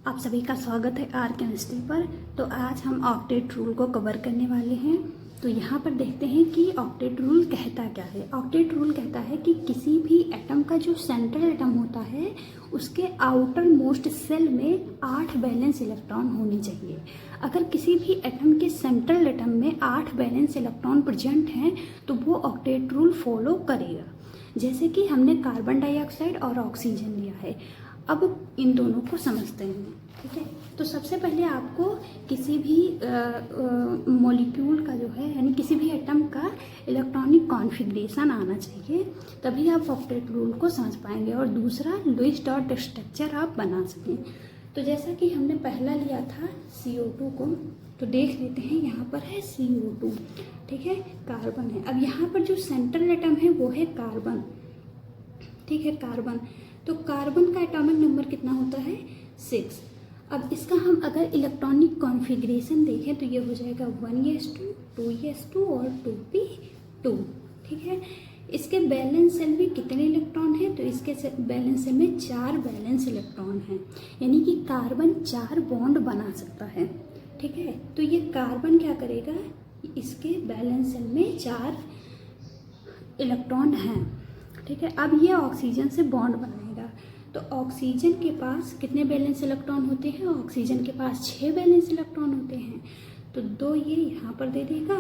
आप सभी का स्वागत है आर केमिस्ट्री पर। तो आज हम ऑक्टेट रूल को कवर करने वाले हैं। तो यहाँ पर देखते हैं कि ऑक्टेट रूल कहता क्या है। ऑक्टेट रूल कहता है कि किसी भी एटम का जो सेंट्रल एटम होता है उसके आउटर मोस्ट सेल में 8 वैलेंस इलेक्ट्रॉन होने चाहिए। अगर किसी भी एटम के सेंट्रल एटम में 8 वैलेंस इलेक्ट्रॉन प्रेजेंट हैं तो वो ऑक्टेट रूल फॉलो करेगा। जैसे कि हमने कार्बन डाइऑक्साइड और ऑक्सीजन लिया है। अब इन दोनों को समझते हैं, ठीक है। तो सबसे पहले आपको किसी भी मॉलिक्यूल का जो है यानी किसी भी एटम का इलेक्ट्रॉनिक कॉन्फ़िगरेशन आना चाहिए, तभी आप ऑक्टेट रूल को समझ पाएंगे। और दूसरा, लुईस डॉट स्ट्रक्चर आप बना सकें। तो जैसा कि हमने पहला लिया था CO2 को, तो देख लेते हैं यहाँ पर है CO2, ठीक है, कार्बन है। अब यहाँ पर जो सेंट्रल एटम है वो है कार्बन, ठीक है, कार्बन। तो कार्बन का एटॉमिक नंबर कितना होता है? 6। अब इसका हम अगर इलेक्ट्रॉनिक कॉन्फ़िगरेशन देखें तो ये हो जाएगा 1s2, 2s2 और 2p2, ठीक है। इसके बैलेंस सेल में कितने इलेक्ट्रॉन हैं? तो इसके बैलेंस सेल में 4 बैलेंस इलेक्ट्रॉन हैं, यानी कि कार्बन 4 बॉन्ड बना सकता है, ठीक है। तो ये कार्बन क्या करेगा, इसके बैलेंस सेल में 4 इलेक्ट्रॉन हैं, ठीक है। अब ये ऑक्सीजन से बॉन्ड बनाएगा। तो ऑक्सीजन के पास कितने बैलेंस इलेक्ट्रॉन होते हैं? ऑक्सीजन के पास 6 बैलेंस इलेक्ट्रॉन होते हैं। तो 2 ये यहाँ पर दे देगा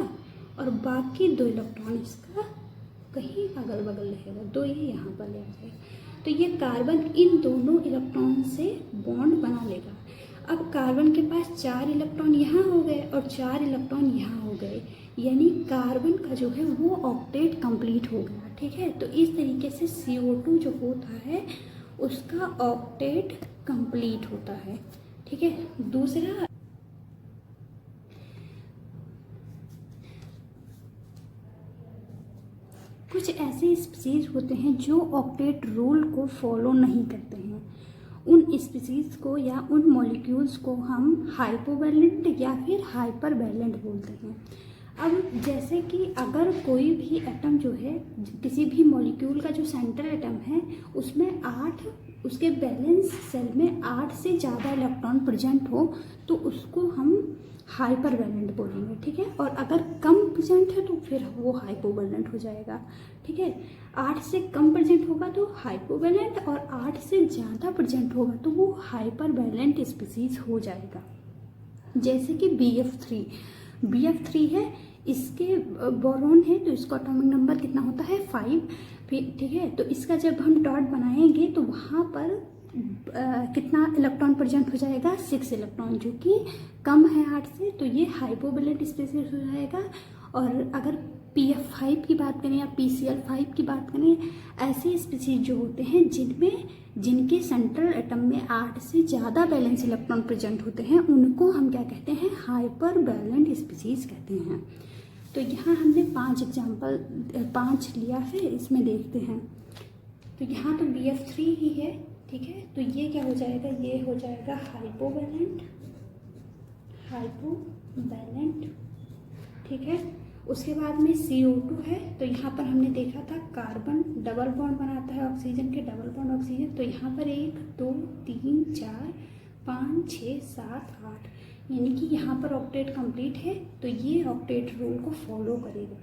और बाकी 2 इलेक्ट्रॉन इसका कहीं अगल बगल रहेगा, 2 ये यहाँ पर ले आएगा। तो ये कार्बन इन दोनों इलेक्ट्रॉन से बॉन्ड बना लेगा। अब कार्बन के पास 4 इलेक्ट्रॉन यहाँ हो गए और 4 इलेक्ट्रॉन यहाँ हो गए, यानी कार्बन का जो है वो ऑक्टेट कंप्लीट हो गया, ठीक है। तो इस तरीके से CO2 जो होता है उसका ऑक्टेट कंप्लीट होता है, ठीक है। दूसरा, कुछ ऐसे स्पीसीज होते हैं जो ऑक्टेट रूल को फॉलो नहीं करते हैं। उन स्पीसीज को या उन मॉलिक्यूल्स को हम हाइपोवैलेंट या फिर हाइपरवैलेंट बोलते हैं। अब जैसे कि अगर कोई भी एटम जो है, किसी भी मॉलिक्यूल का जो सेंट्रल एटम है उसमें 8, उसके बैलेंस सेल में 8 से ज़्यादा इलेक्ट्रॉन प्रेजेंट हो तो उसको हम हाइपरवैलेंट बोलेंगे, ठीक है। और अगर कम प्रेजेंट है तो फिर वो हाइपोवैलेंट हो जाएगा, ठीक है। 8 से कम प्रेजेंट होगा तो हाइपोवैलेंट और 8 से ज़्यादा प्रेजेंट होगा तो वो हाइपरवैलेंट स्पीसीज हो जाएगा। जैसे कि BF3 है, इसके बोरॉन है तो इसका एटॉमिक नंबर कितना होता है? 5, ठीक है। तो इसका जब हम डॉट बनाएंगे तो वहाँ पर कितना इलेक्ट्रॉन प्रेजेंट हो जाएगा? 6 इलेक्ट्रॉन, जो कि कम है 8 से, तो ये हाइपोवैलेंट स्पीसीज हो जाएगा। और अगर PF5 की बात करें या PCl5 की बात करें, ऐसे स्पीसीज जो होते हैं जिनके सेंट्रल एटम में 8 से ज़्यादा बैलेंस इलेक्ट्रॉन प्रेजेंट होते हैं, उनको हम क्या कहते हैं? हाइपर वैलेंट स्पीसीज कहते हैं। तो यहाँ हमने 5 लिया है, इसमें देखते हैं। तो यहाँ तो BF3 ही है, ठीक है। तो ये क्या हो जाएगा? ये हो जाएगा हाइपोवैलेंट, ठीक है। उसके बाद में CO2 है, तो यहाँ पर हमने देखा था कार्बन डबल बॉन्ड बनाता है ऑक्सीजन के, डबल बॉन्ड ऑक्सीजन। तो यहाँ पर 1 2 3 4 5 6 7 8, यानी कि यहाँ पर ऑक्टेट कंप्लीट है। तो ये ऑक्टेट रूल को फॉलो करेगा।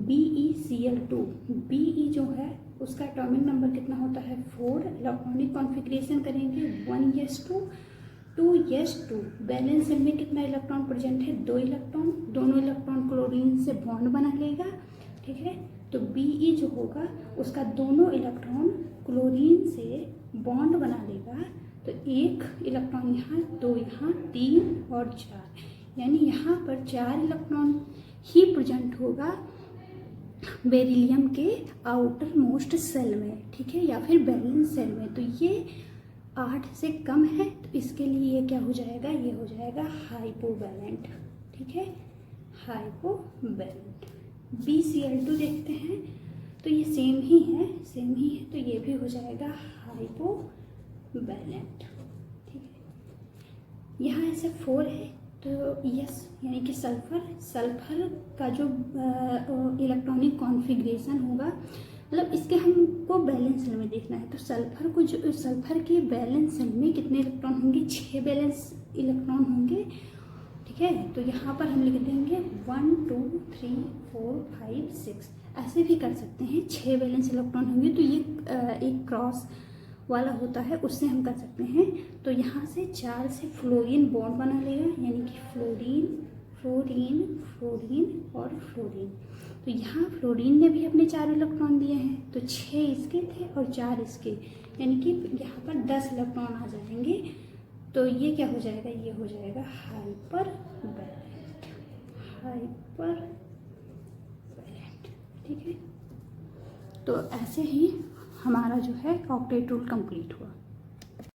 BeCl2, BE जो है उसका एटॉमिक नंबर कितना होता है? 4। इलेक्ट्रॉनिक कॉन्फ़िगरेशन करेंगे 1s2, 2s2। बैलेंस सेल में कितना इलेक्ट्रॉन प्रेजेंट है? 2 इलेक्ट्रॉन। दोनों इलेक्ट्रॉन क्लोरीन से बॉन्ड बना लेगा, ठीक है। तो BE जो होगा उसका दोनों इलेक्ट्रॉन क्लोरीन से बॉन्ड बना लेगा। तो 1 इलेक्ट्रॉन यहाँ, 2 यहाँ, 3 और 4, यानी यहाँ पर 4 इलेक्ट्रॉन ही प्रेजेंट होगा बेरिलियम के आउटर मोस्ट सेल में, ठीक है, या फिर बैलेंस सेल में। तो ये 8 से कम है तो इसके लिए ये क्या हो जाएगा? ये हो जाएगा हाइपोवैलेंट, ठीक है, हाइपोवैलेंट। BCl2 देखते हैं, तो ये सेम ही है, तो ये भी हो जाएगा हाइपोवैलेंट, ठीक है। यहाँ ऐसे 4 है तो यस, यानी कि सल्फर का जो इलेक्ट्रॉनिक कॉन्फ़िगरेशन होगा मतलब इसके हमको बैलेंस सेल में देखना है। तो सल्फर को जो सल्फर के बैलेंस सेल में कितने इलेक्ट्रॉन होंगे, 6 बैलेंस इलेक्ट्रॉन होंगे, ठीक है। तो यहाँ पर हम लिख देंगे 1 2 3 4 5 6, ऐसे भी कर सकते हैं, 6 बैलेंस इलेक्ट्रॉन होंगे। तो ये एक क्रॉस वाला होता है, उससे हम कर सकते हैं। तो यहाँ से 4 से फ्लोरीन बॉन्ड बना लेगा, यानी कि फ्लोरीन फ्लोरीन फ्लोरीन और फ्लोरीन। तो यहाँ फ्लोरीन ने भी अपने 4 इलेक्ट्रॉन दिए हैं, तो 6 इसके थे और 4 इसके, यानी कि यहाँ पर 10 इलेक्ट्रॉन आ जाएंगे। तो ये क्या हो जाएगा, ये हो जाएगा हाइपर वैलेंट, हाइपर वैलेंट, ठीक है। तो ऐसे ही हमारा जो है ऑक्टेट रूल कंप्लीट हुआ।